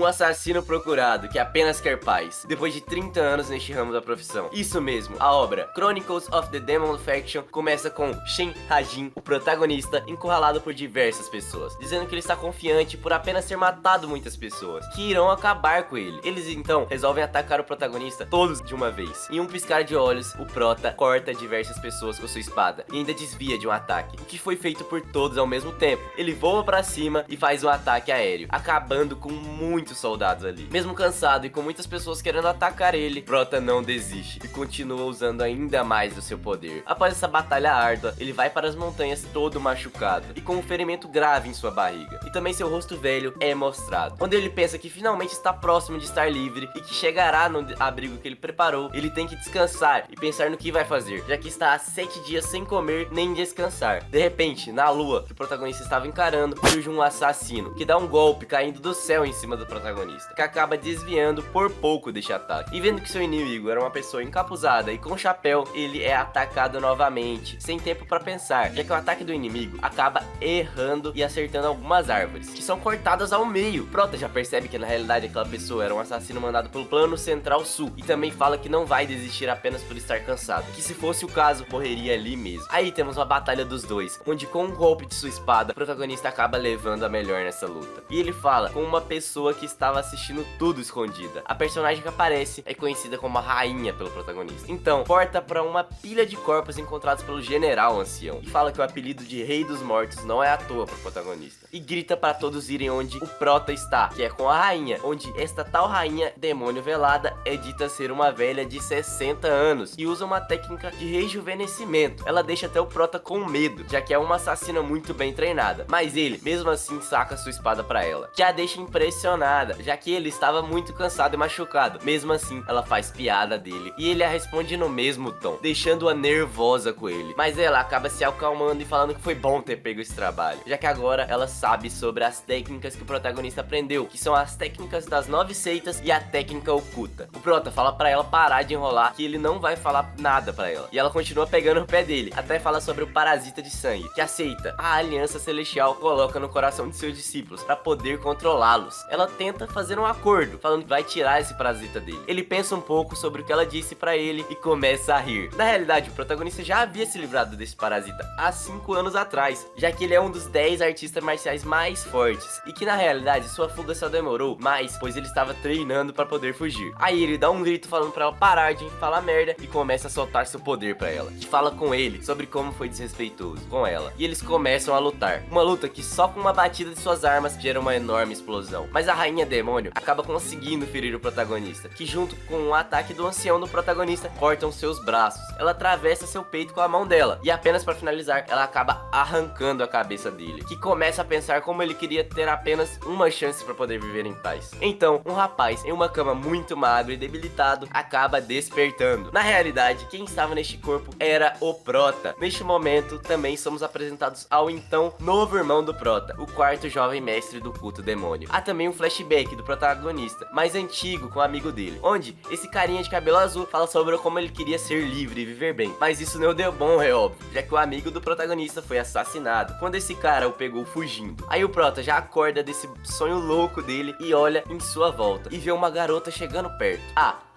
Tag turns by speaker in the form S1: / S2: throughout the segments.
S1: um assassino procurado que apenas quer paz, depois de 30 anos neste ramo da profissão. Isso mesmo, a obra Chronicles of the Demon Faction começa com Shen Hajin, o protagonista, encurralado por diversas pessoas, dizendo que ele está confiante por apenas ter matado muitas pessoas, que irão acabar com ele. Eles então resolvem atacar o protagonista todos de uma vez. Em um piscar de olhos, o prota corta diversas pessoas com sua espada e ainda desvia de um ataque, o que foi feito por todos ao mesmo tempo. Ele voa pra cima e faz um ataque aéreo, acabando com muitos soldados ali. Mesmo cansado e com muitas pessoas querendo atacar ele, Prota não desiste e continua usando ainda mais do seu poder. Após essa batalha árdua, ele vai para as montanhas todo machucado e com um ferimento grave em sua barriga. E também seu rosto velho é mostrado, onde ele pensa que finalmente está próximo de estar livre e que chegará no abrigo que ele preparou. Ele tem que descansar e pensar no que vai fazer, já que está há 7 dias sem comer nem descansar. De repente, na lua que o protagonista estava encarando, surge um assassino que dá um golpe caindo do céu em cima do protagonista, que acaba desviando por pouco deste ataque. E vendo que seu inimigo era uma pessoa encapuzada e com chapéu, ele é atacado novamente, sem tempo para pensar, já que o ataque do inimigo acaba errando e acertando algumas árvores, que são cortadas ao meio. Prota já percebe que na realidade aquela pessoa era um assassino mandado pelo plano central sul, e também fala que não vai desistir apenas por estar cansado, que se fosse o caso, morreria ali mesmo. Aí temos uma batalha dos dois, onde com um golpe de sua espada, o protagonista acaba levando a melhor nessa luta. E ele fala com uma pessoa que estava assistindo tudo escondida. A personagem que aparece é conhecida como a rainha pelo protagonista. Então, porta para uma pilha de corpos encontrados pelo general ancião, e fala que o apelido de Rei dos Mortos não é à toa pro protagonista. E grita para todos irem onde o Prota está, que é com a rainha, onde esta tal rainha, demônio velada, é dita ser uma velha de 60 anos e usa uma técnica de rejuvenescimento. Ela deixa até o Prota com medo, já que é uma assassina muito bem treinada, mas ele, mesmo assim, saca sua espada pra ela, que a deixa impressionada, já que ele estava muito cansado e machucado. Mesmo assim, ela faz piada dele e ele a responde no mesmo tom, deixando-a nervosa com ele, mas ela acaba se acalmando e falando que foi bom ter pego esse trabalho, já que agora ela sabe sobre as técnicas que o protagonista aprendeu, que são as técnicas das 9 seitas e a técnica oculta. O Prota fala pra ela parar de enrolar, que ele não vai falar nada pra ela, e ela continua pegando o pé dele, até fala sobre o parasita de sangue, que aceita a aliança celestial coloca no coração de seus discípulos para poder controlá-los. Ela tenta fazer um acordo, falando que vai tirar esse parasita dele. Ele pensa um pouco sobre o que ela disse pra ele e começa a rir. Na realidade, o protagonista já havia se livrado desse parasita há 5 anos atrás, já que ele é um dos 10 artistas marciais mais fortes, e que na realidade sua fuga só demorou mais, pois ele estava treinando para poder fugir. Aí ele dá um grito falando pra ela parar de falar merda e começa a soltar seu poder pra ela, que fala com ele sobre como foi desrespeitoso com ela, e eles começam a lutar. Uma luta que só com uma batida de suas armas gera uma enorme explosão, mas a rainha demônio acaba conseguindo ferir o protagonista, que junto com um ataque do ancião do protagonista cortam seus braços. Ela atravessa seu peito com a mão dela, e apenas para finalizar, ela acaba arrancando a cabeça dele, que começa a pensar como ele queria ter apenas uma chance para poder viver em paz. Então, um rapaz em uma cama muito magro e debilitado acaba despertando. Na realidade, quem estava neste corpo era o Prota. Neste momento, também somos apresentados ao então novo irmão do Prota, o quarto jovem mestre do culto demônio. Há também um flashback do protagonista, mais antigo, com um amigo dele, onde esse carinha de cabelo azul fala sobre como ele queria ser livre e viver bem. Mas isso não deu bom, é óbvio, já que o amigo do protagonista foi assassinado quando esse cara o pegou fugindo. Aí o Prota já acorda desse sonho louco dele e olha em sua volta e vê uma garota chegando perto.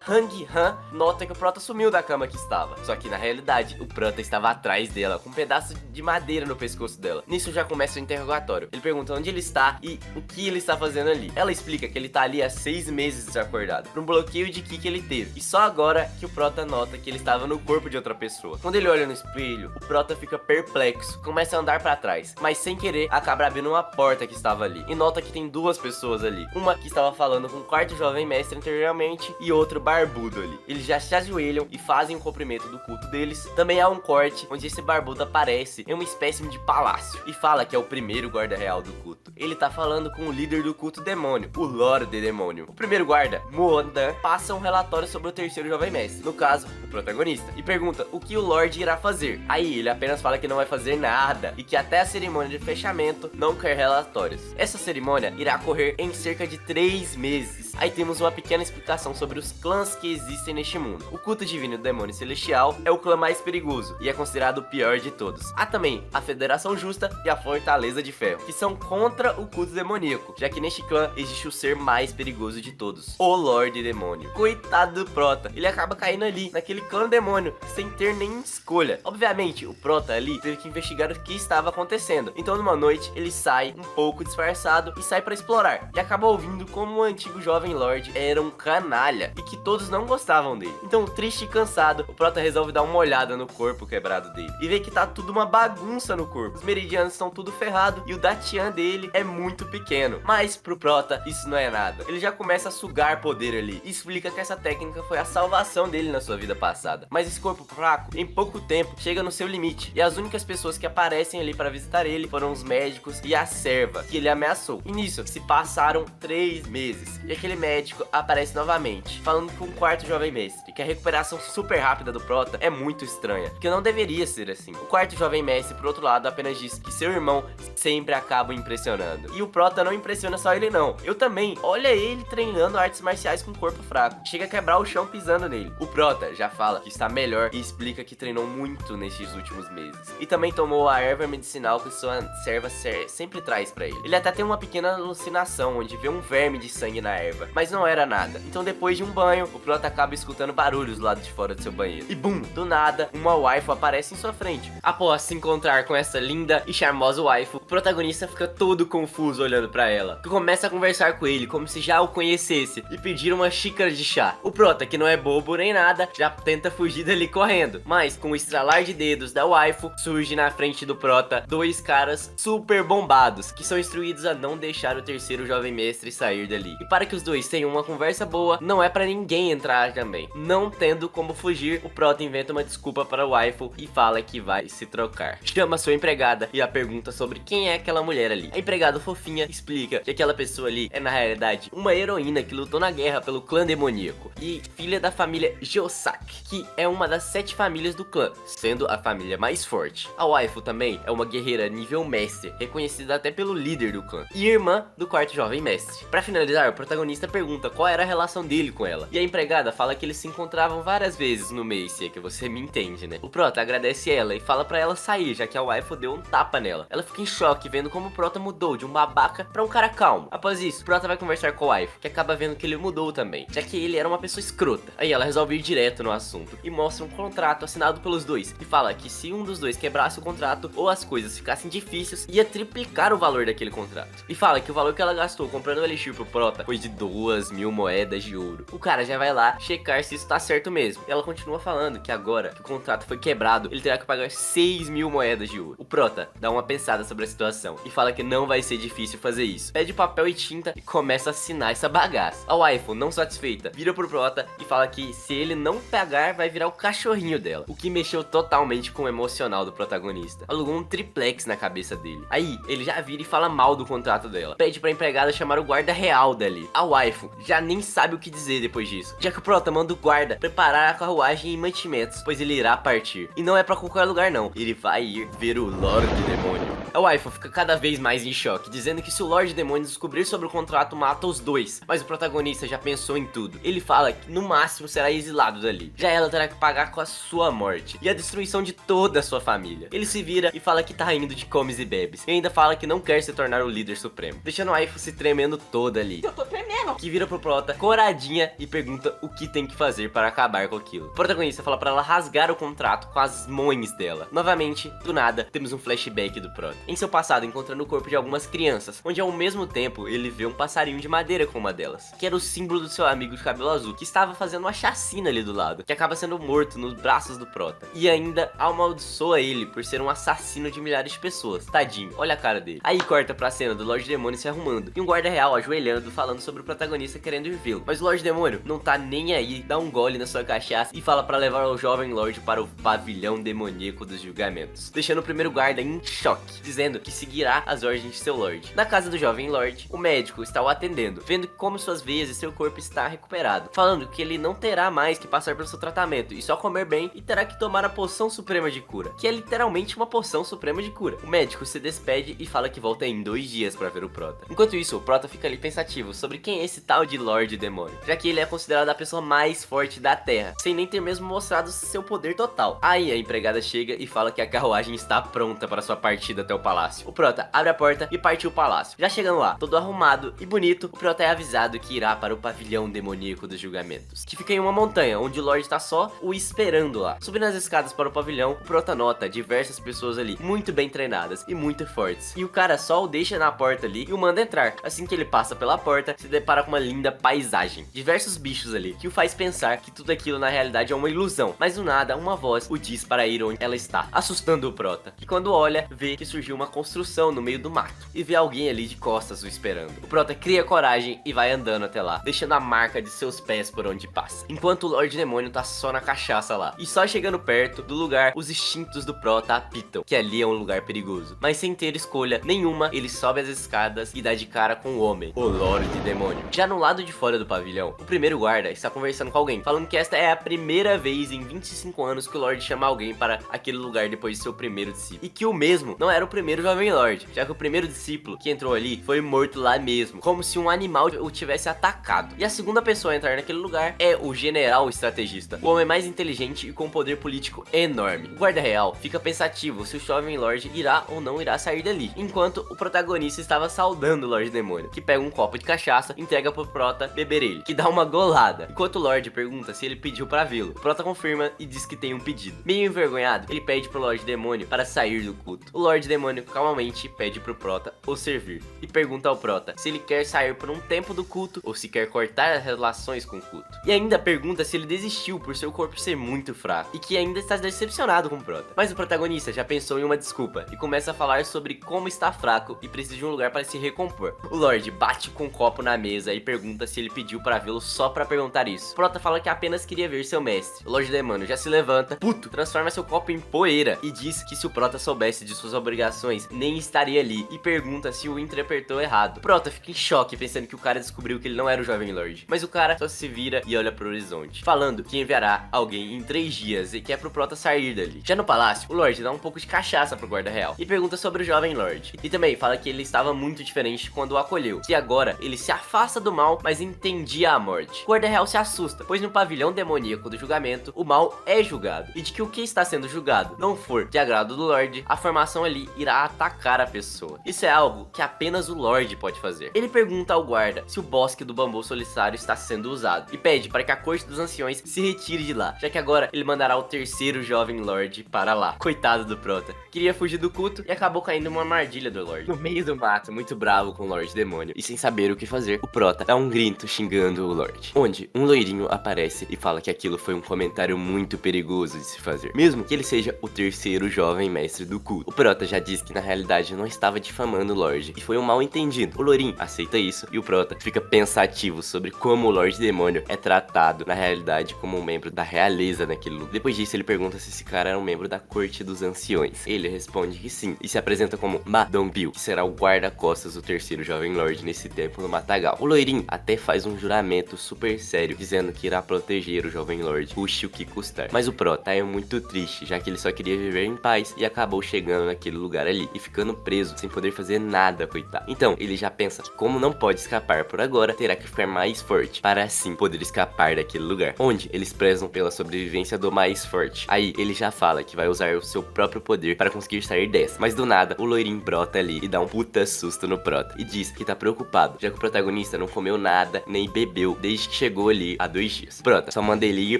S1: Hang Han nota que o Prota sumiu da cama que estava, só que na realidade o Prota estava atrás dela, com um pedaço de madeira no pescoço dela. Nisso já começa o interrogatório. Ele pergunta onde ele está e o que ele está fazendo ali. Ela explica que ele está ali há 6 meses desacordado, por um bloqueio de ki que ele teve, e só agora que o Prota nota que ele estava no corpo de outra pessoa. Quando ele olha no espelho, o Prota fica perplexo, começa a andar para trás, mas sem querer acaba abrindo uma porta que estava ali, e nota que tem 2 pessoas ali, uma que estava falando com o quarto jovem mestre anteriormente e outro barbudo ali. Eles já se ajoelham e fazem o cumprimento do culto deles. Também há um corte onde esse barbudo aparece em uma espécie de palácio e fala que é o primeiro guarda real do culto. Ele tá falando com o líder do culto demônio, o Lorde Demônio. O primeiro guarda, Modan, passa um relatório sobre o terceiro jovem mestre, no caso, o protagonista, e pergunta o que o Lorde irá fazer. Aí ele apenas fala que não vai fazer nada e que até a cerimônia de fechamento não quer relatórios. Essa cerimônia irá ocorrer em cerca de 3 meses. Aí temos uma pequena explicação sobre os clãs clãs que existem neste mundo. O culto divino do demônio celestial é o clã mais perigoso e é considerado o pior de todos. Há também a Federação Justa e a Fortaleza de Ferro, que são contra o culto demoníaco, já que neste clã existe o ser mais perigoso de todos, o Lorde Demônio. Coitado do Prota, ele acaba caindo ali, naquele clã demônio, sem ter nem escolha. Obviamente, o Prota ali teve que investigar o que estava acontecendo. Então, numa noite, ele sai um pouco disfarçado e sai para explorar. E acaba ouvindo como o antigo jovem Lorde era um canalha e que todos não gostavam dele. Então, triste e cansado, o Prota resolve dar uma olhada no corpo quebrado dele e vê que tá tudo uma bagunça no corpo. Os meridianos estão tudo ferrado e o Datian dele é muito pequeno. Mas pro Prota, isso não é nada. Ele já começa a sugar poder ali e explica que essa técnica foi a salvação dele na sua vida passada. Mas esse corpo fraco, em pouco tempo, chega no seu limite. E as únicas pessoas que aparecem ali para visitar ele foram os médicos e a serva que ele ameaçou. E nisso, se passaram 3 meses. E aquele médico aparece novamente, falando com o quarto jovem mestre que a recuperação super rápida do Prota é muito estranha, que não deveria ser assim. O quarto jovem mestre, por outro lado, apenas diz que seu irmão sempre acaba impressionando. E o Prota não impressiona só ele não. Eu também. Olha ele treinando artes marciais com corpo fraco. Chega a quebrar o chão pisando nele. O Prota já fala que está melhor e explica que treinou muito nesses últimos meses. E também tomou a erva medicinal que sua serva sempre traz pra ele. Ele até tem uma pequena alucinação, onde vê um verme de sangue na erva, mas não era nada. Então depois de um banho, o Prota acaba escutando barulhos do lado de fora do seu banheiro. E bum, do nada, uma waifu aparece em sua frente. Após se encontrar com essa linda e charmosa waifu, o protagonista fica todo confuso olhando pra ela. Que começa a conversar com ele como se já o conhecesse e pedir uma xícara de chá. O Prota, que não é bobo nem nada, já tenta fugir dali correndo. Mas com o estralar de dedos da waifu, surge na frente do Prota 2 caras super bombados, que são instruídos a não deixar o terceiro jovem mestre sair dali. E para que os dois tenham uma conversa boa, não é pra ninguém entrar também. Não tendo como fugir, o Prota inventa uma desculpa para o waifu e fala que vai se trocar. Chama sua empregada e a pergunta sobre quem é aquela mulher ali. A empregada fofinha explica que aquela pessoa ali é na realidade uma heroína que lutou na guerra pelo clã demoníaco e filha da família Geosaki, que é uma das 7 famílias do clã, sendo a família mais forte. A waifu também é uma guerreira nível mestre, reconhecida até pelo líder do clã, e irmã do quarto jovem mestre. Para finalizar, o protagonista pergunta qual era a relação dele com ela, e a empregada fala que eles se encontravam várias vezes no mês, se é que você me entende, né? O Prota agradece ela e fala pra ela sair, já que a waifu deu um tapa nela. Ela fica em choque vendo como o Prota mudou de um babaca pra um cara calmo. Após isso, o Prota vai conversar com a waifu, que acaba vendo que ele mudou também, já que ele era uma pessoa escrota. Aí ela resolve ir direto no assunto e mostra um contrato assinado pelos dois, e fala que se um dos dois quebrasse o contrato ou as coisas ficassem difíceis, ia triplicar o valor daquele contrato. E fala que o valor que ela gastou comprando o Elixir pro Prota foi de 2.000 moedas de ouro. O cara já vai lá checar se isso tá certo mesmo. E ela continua falando que agora que o contrato foi quebrado, ele terá que pagar 6.000 moedas de ouro. O Prota dá uma pensada sobre a situação e fala que não vai ser difícil fazer isso. Pede papel e tinta e começa a assinar essa bagaça. A waifu, não satisfeita, vira pro Prota e fala que se ele não pagar, vai virar o cachorrinho dela. O que mexeu totalmente com o emocional do protagonista. Alugou um triplex na cabeça dele. Aí, ele já vira e fala mal do contrato dela. Pede pra empregada chamar o guarda real dali. A waifu já nem sabe o que dizer depois disso, já que o Prota manda o guarda preparar a carruagem e mantimentos, pois ele irá partir. E não é pra qualquer lugar não, ele vai ir ver o Lorde Demônio. A waifu fica cada vez mais em choque, dizendo que se o Lorde Demônio descobrir sobre o contrato, mata os dois. Mas o protagonista já pensou em tudo. Ele fala que no máximo será exilado dali. Já ela terá que pagar com a sua morte e a destruição de toda a sua família. Ele se vira e fala que tá indo de comes e bebes. E ainda fala que não quer se tornar o líder supremo, deixando a waifu se tremendo toda ali. Eu tô tremendo! Que vira pro Prota, coradinha, e pergunta o que tem que fazer para acabar com aquilo. O protagonista fala pra ela rasgar o contrato com as mãos dela. Novamente, do nada, temos um flashback do Prota. Em seu passado, encontrando o corpo de algumas crianças, onde ao mesmo tempo ele vê um passarinho de madeira com uma delas, que era o símbolo do seu amigo de cabelo azul, que estava fazendo uma chacina ali do lado, que acaba sendo morto nos braços do Prota. E ainda amaldiçoa ele por ser um assassino de milhares de pessoas. Tadinho, olha a cara dele. Aí corta pra cena do Lorde Demônio se arrumando, e um guarda real ajoelhando, falando sobre o protagonista querendo ir vê-lo. Mas o Lorde Demônio não tá nem aí, dá um gole na sua cachaça e fala pra levar o jovem Lorde para o pavilhão demoníaco dos julgamentos, deixando o primeiro guarda em choque, dizendo que seguirá as ordens de seu Lorde. Na casa do jovem Lorde, o médico está o atendendo, vendo como suas veias e seu corpo está recuperado, falando que ele não terá mais que passar pelo seu tratamento e só comer bem, e terá que tomar a poção suprema de cura, que é literalmente uma poção suprema de cura. O médico se despede e fala que volta em 2 dias para ver o Prota. Enquanto isso, o Prota fica ali pensativo sobre quem é esse tal de Lorde Demônio, já que ele é considerado considerado a pessoa mais forte da Terra, sem nem ter mesmo mostrado seu poder total. Aí a empregada chega e fala que a carruagem está pronta para sua partida até o palácio. O prota abre a porta e parte o palácio. Já chegando lá, todo arrumado e bonito, o prota é avisado que irá para o pavilhão demoníaco dos julgamentos, que fica em uma montanha, onde o Lorde está só o esperando lá. Subindo as escadas para o pavilhão, o prota nota diversas pessoas ali, muito bem treinadas e muito fortes. E o cara só o deixa na porta ali e o manda entrar. Assim que ele passa pela porta, se depara com uma linda paisagem. Diversos bichos ali, que o faz pensar que tudo aquilo na realidade é uma ilusão. Mas do nada, uma voz o diz para ir onde ela está, assustando o prota, que quando olha, vê que surgiu uma construção no meio do mato, e vê alguém ali de costas o esperando. O prota cria coragem e vai andando até lá, deixando a marca de seus pés por onde passa, enquanto o Lorde Demônio tá só na cachaça lá. E só chegando perto do lugar, os instintos do prota apitam, que ali é um lugar perigoso. Mas sem ter escolha nenhuma, ele sobe as escadas e dá de cara com o homem, o Lorde Demônio. Já no lado de fora do pavilhão, o primeiro guarda está conversando com alguém, falando que esta é a primeira vez em 25 anos que o Lorde chama alguém para aquele lugar depois de seu primeiro discípulo. E que o mesmo não era o primeiro Jovem Lorde, já que o primeiro discípulo que entrou ali foi morto lá mesmo, como se um animal o tivesse atacado. E a segunda pessoa a entrar naquele lugar é o General Estrategista, o homem mais inteligente e com poder político enorme. O guarda real fica pensativo se o Jovem Lorde irá ou não irá sair dali, enquanto o protagonista estava saudando o Lorde Demônio, que pega um copo de cachaça, entrega pro prota beber ele, que dá uma golada, enquanto o Lorde pergunta se ele pediu pra vê-lo. O prota confirma e diz que tem um pedido. Meio envergonhado, ele pede pro Lorde Demônio para sair do culto. O Lorde Demônio calmamente pede pro prota o servir e pergunta ao prota se ele quer sair por um tempo do culto ou se quer cortar as relações com o culto. E ainda pergunta se ele desistiu por seu corpo ser muito fraco e que ainda está decepcionado com o prota. Mas o protagonista já pensou em uma desculpa e começa a falar sobre como está fraco e precisa de um lugar para se recompor. O Lorde bate com um copo na mesa e pergunta se ele pediu para vê-lo só para perguntar isso. O prota fala que apenas queria ver seu mestre. O Lorde Demônio já se levanta, puto, transforma seu copo em poeira e diz que se o prota soubesse de suas obrigações, nem estaria ali, e pergunta se o interpretou errado. O prota fica em choque pensando que o cara descobriu que ele não era o Jovem Lorde, mas o cara só se vira e olha pro horizonte, falando que enviará alguém em 3 dias e que é pro prota sair dali. Já no palácio, o Lorde dá um pouco de cachaça pro guarda real e pergunta sobre o Jovem Lorde, e também fala que ele estava muito diferente quando o acolheu, que agora ele se afasta do mal, mas entendia a morte. O guarda real se assusta, pois no pavilhão demoníaco do julgamento, o mal é julgado, e de que o que está sendo julgado não for de agrado do Lorde, a formação ali irá atacar a pessoa. Isso é algo que apenas o Lorde pode fazer. Ele pergunta ao guarda se o bosque do bambu solitário está sendo usado e pede para que a corte dos anciões se retire de lá, já que agora ele mandará o terceiro Jovem Lorde para lá. Coitado do prota, queria fugir do culto e acabou caindo numa armadilha do Lorde. No meio do mato, muito bravo com o Lorde Demônio e sem saber o que fazer, o prota dá um grito xingando o Lorde, onde um loirinho aparece e fala que aquilo foi um comentário muito perigoso de se fazer, mesmo que ele seja o terceiro jovem mestre do culto. O prota já diz que na realidade não estava difamando o Lorde e foi um mal entendido. O loirinho aceita isso e o prota fica pensativo sobre como o Lorde Demônio é tratado na realidade como um membro da realeza naquele lugar. Depois disso ele pergunta se esse cara era um membro da corte dos anciões. Ele responde que sim e se apresenta como Madon Bill, que será o guarda-costas do terceiro Jovem Lorde nesse tempo no Matagal. O loirinho até faz um juramento super sério, dizendo que irá proteger o Jovem Lorde, custe o que custar. Mas o prota é muito triste, já que ele só queria viver em paz e acabou chegando naquele lugar ali e ficando preso, sem poder fazer nada, coitado. Então, ele já pensa que como não pode escapar por agora, terá que ficar mais forte, para assim poder escapar daquele lugar, onde eles prezam pela sobrevivência do mais forte. Aí, ele já fala que vai usar o seu próprio poder para conseguir sair dessa. Mas do nada, o loirinho brota ali e dá um puta susto no prota, e diz que tá preocupado, já que o protagonista não comeu nada, nem bebeu, desde que chegou ali há 2 dias. Prota só manda ele ir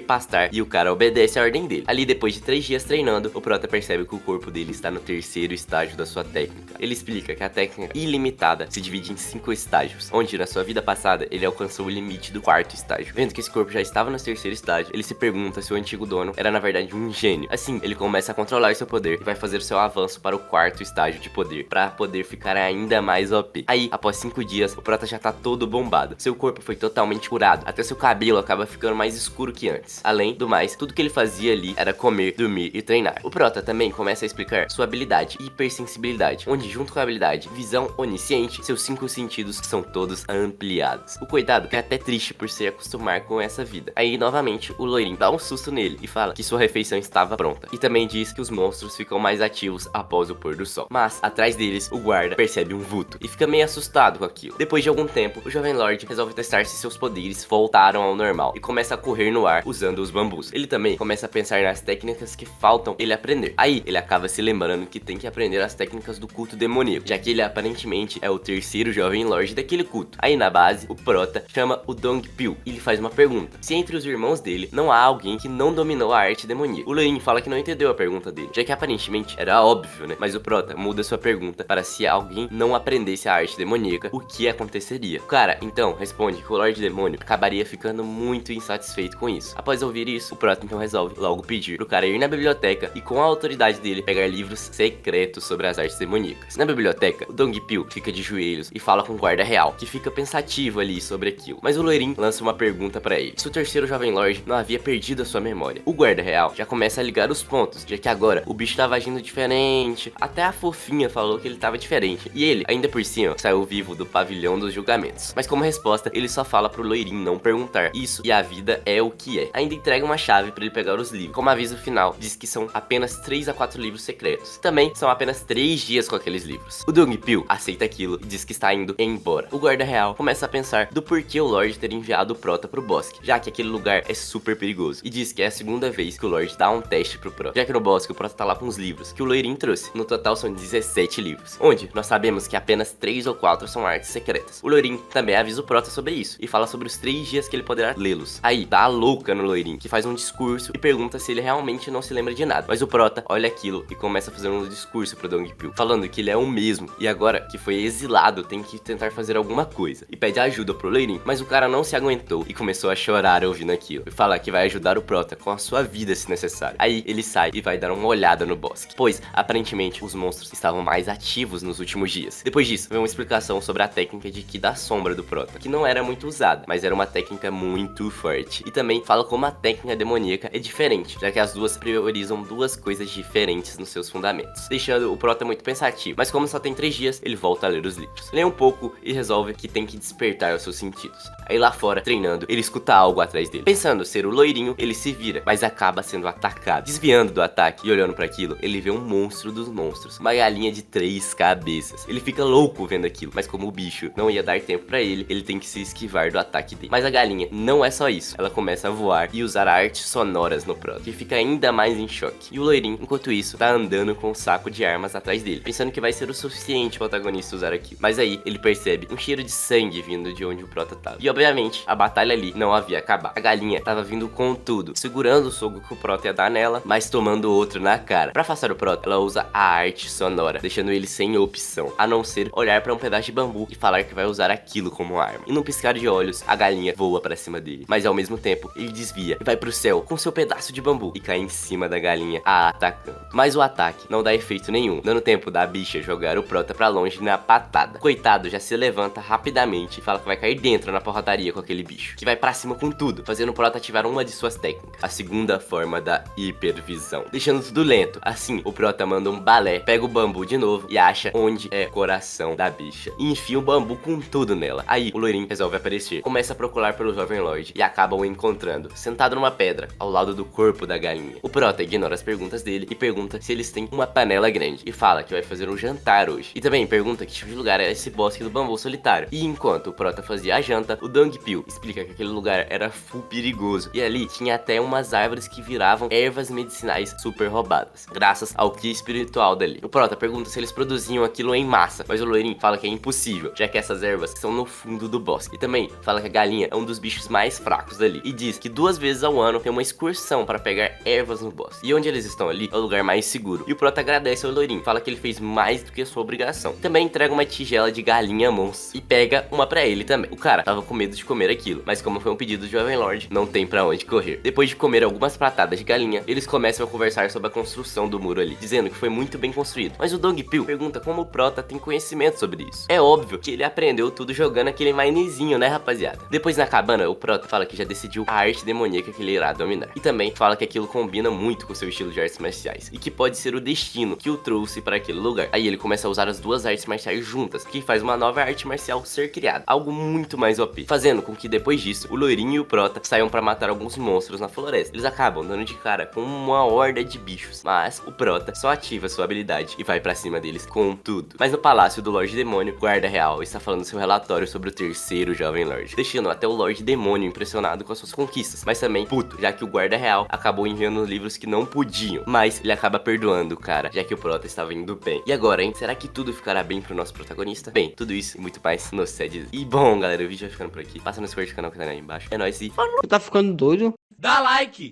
S1: pastar e o cara obedece a ordem dele. Ali, depois de 3 dias treinando, o prota percebe que o corpo dele está no terceiro estágio da sua técnica. Ele explica que a técnica ilimitada se divide em 5 estágios, onde na sua vida passada ele alcançou o limite do 4º estágio. Vendo que esse corpo já estava no terceiro estágio, ele se pergunta se o antigo dono era na verdade um gênio. Assim, ele começa a controlar seu poder e vai fazer o seu avanço para o 4º estágio de poder, para poder ficar ainda mais OP. Aí, após 5 dias, o prota já tá todo bombado. Seu corpo foi totalmente curado, até seu cabelo acaba ficando mais escuro que antes. Além do mais, tudo que ele fazia ali era comer, dormir e treinar. O prota também começa a explicar sua habilidade hipersensibilidade, onde junto com a habilidade visão onisciente, seus 5 sentidos são todos ampliados. O coitado é até triste por se acostumar com essa vida. Aí novamente o loirinho dá um susto nele e fala que sua refeição estava pronta, e também diz que os monstros ficam mais ativos após o pôr do sol. Mas atrás deles o guarda percebe um vulto e fica meio assustado com aquilo. Depois de algum tempo, o Jovem Lorde resolve testar se seus poderes voltaram ao normal e começa a correr no ar usando os bambus. Ele também começa a pensar nas técnicas que faltam ele aprender. Aí ele acaba se lembrando que tem que aprender as técnicas do culto demoníaco, já que ele aparentemente é o terceiro jovem lorde daquele culto. Aí na base, o prota chama o Dongpil e ele faz uma pergunta: se entre os irmãos dele não há alguém que não dominou a arte demoníaca. O Loirinho fala que não entendeu a pergunta dele, já que aparentemente era óbvio, né? Mas o prota muda sua pergunta para se alguém não aprendesse a arte demoníaca, o que aconteceria. O cara então responde que o Lorde Demônio acabaria ficando muito insatisfeito com isso. Após ouvir isso, o prota então resolve logo pedir pro cara ir na biblioteca e, com a autoridade dele, pegar livros secretos sobre as artes demoníacas. Na biblioteca, o Dongpil fica de joelhos e fala com o guarda real, que fica pensativo ali sobre aquilo. Mas o loirinho lança uma pergunta pra ele: se o terceiro jovem lorde não havia perdido a sua memória. O guarda real já começa a ligar os pontos, já que agora o bicho tava agindo diferente. Até a fofinha falou que ele tava diferente. E ele, ainda por cima, saiu vivo do pavilhão dos julgamentos. Mas como resposta, ele só fala pro loirinho não perguntar isso, e a vida é o que é. Ainda entrega uma chave pra ele pegar os livros. Como aviso final, diz que são apenas 3 a 4 livros secretos. Também são apenas 3 dias com aqueles livros. O Dongpil aceita aquilo e diz que está indo embora. O guarda real começa a pensar do porquê o Lorde ter enviado o prota pro bosque, já que aquele lugar é super perigoso, e diz que é a segunda vez que o Lorde dá um teste pro prota, já que no bosque o prota tá lá com os livros que o loirinho trouxe. No total são 17 livros, onde nós sabemos que apenas 3 ou 4 são artes secretas. O loirinho também avisa o prota sobre isso e fala sobre os 3 dias que ele poderá lê-los. Aí dá a louca no loirinho, que faz um discurso e pergunta se ele realmente não se lembra de nada. Mas o prota olha aquilo e começa a fazer um discurso pro Dongpil, falando que ele é o mesmo e agora que foi exilado tem que tentar fazer alguma coisa, e pede ajuda pro loirinho. Mas o cara não se aguentou e começou a chorar ouvindo aquilo, e fala que vai ajudar o prota com a sua vida se necessário. Aí ele sai e vai dar uma olhada no bosque, pois aparentemente os monstros estavam mais ativos nos últimos dias. Depois disso, vem uma explicação sobre a técnica de Ki da sombra do prota, que não era muito usada, mas era uma técnica muito forte. E também fala como a técnica demoníaca é diferente, já que as duas priorizam duas coisas diferentes nos seus fundamentos, deixando o prota muito pensativo. Mas como só tem 3 dias, ele volta a ler os livros, lê um pouco e resolve que tem que despertar os seus sentidos. Aí lá fora, treinando, ele escuta algo atrás dele. Pensando ser o loirinho, ele se vira, mas acaba sendo atacado. Desviando do ataque e olhando para aquilo, ele vê um monstro dos monstros, uma galinha de 3 cabeças. Ele fica louco vendo aquilo, mas como o bicho não ia dar tempo para ele tem que se esquivar do ataque dele. Mas a galinha não é só isso, ela começa a voar e usar artes sonoras no prota, que fica ainda mais em choque. E o loirinho, enquanto isso, tá andando com um saco de armas atrás dele, pensando que vai ser o suficiente para o protagonista usar aquilo. Mas aí ele percebe um cheiro de sangue vindo de onde o prota tava. E obviamente a batalha ali não havia acabado. A galinha tava vindo com tudo, segurando o soco que o prota ia dar nela, mas tomando outro na cara. Pra afastar o prota, ela usa a arte sonora, deixando ele sem opção, a não ser olhar pra um pedaço de bambu e falar que vai usar aquilo como arma. E num piscar de olhos, a galinha voa pra cima dele, mas ao mesmo tempo ele desvia e vai pro céu com seu pedaço de bambu e cai em cima da galinha, a atacando. Mas o ataque não dá efeito nenhum, dando tempo da bicha jogar o prota pra longe na patada. Coitado já se levanta rapidamente e fala que vai cair dentro na porradaria com aquele bicho, que vai pra cima com tudo, fazendo o prota ativar uma de suas técnicas, a segunda forma da hipervisão, deixando tudo lento. Assim, o prota manda um balé, pega o bambu de novo e acha onde é o coração da bicha e enfia o bambu com tudo nela. Aí o loirinho resolve aparecer, começa a procurar pelo jovem lorde e acaba o encontrando, sentado numa pedra, ao lado do corpo da galinha. O prota ignora as perguntas dele e pergunta se eles têm uma panela grande, e fala que vai fazer um jantar hoje. E também pergunta que tipo de lugar é esse bosque do bambu solitário. E enquanto o prota fazia a janta, o Dongpil explica que aquele lugar era full perigoso, e ali tinha até umas árvores que viravam ervas medicinais super roubadas, graças ao ki espiritual dali. O prota pergunta se eles produziam aquilo em massa, mas o loirinho fala que é impossível, já que essas ervas são no fundo do bosque. E também fala que a galinha é um dos bichos mais fracos dali, e diz que 2 vezes ao ano tem uma excursão para pegar ervas no bosque, e onde eles estão ali é o lugar mais seguro. E o prota agradece ao loirinho, fala que ele fez mais do que a sua obrigação. Também entrega uma tigela de galinha monstro e pega uma pra ele também. O cara tava com medo de comer aquilo, mas como foi um pedido do jovem lorde, não tem pra onde correr. Depois de comer algumas pratadas de galinha, eles começam a conversar sobre a construção do muro ali, dizendo que foi muito bem construído. Mas o Dongpil pergunta como o prota tem conhecimento sobre isso. É óbvio que ele aprendeu tudo jogando aquele minezinho, né, rapaziada? Depois na cabana, o prota fala que já decidiu a arte demoníaca que ele irá dominar, e também fala que aquilo combina muito com seu estilo de artes marciais e que pode ser o destino que o trouxe para aquele lugar. Aí ele começa a usar as duas artes marciais juntas, que faz uma nova arte marcial ser criada, algo muito mais OP, fazendo com que depois disso o loirinho e o prota saiam para matar alguns monstros na floresta. Eles acabam dando de cara com uma horda de bichos, mas o prota só ativa sua habilidade e vai pra cima deles com tudo. Mas no palácio do Lorde Demônio, o guarda real está falando seu relatório sobre o terceiro jovem lorde, deixando até até o Lorde Demônio impressionado com as suas conquistas, mas também puto, já que o guarda real acabou enviando livros que não podiam, mas ele acaba perdoando o cara, já que o Prota estava indo bem. E agora, hein? Será que tudo ficará bem pro nosso protagonista? Bem, tudo isso e muito mais no SED. E bom, galera, o vídeo vai ficando por aqui. Passa no Discord do canal que tá aí embaixo. É nóis e falou!
S2: Tá ficando doido?
S1: Dá like!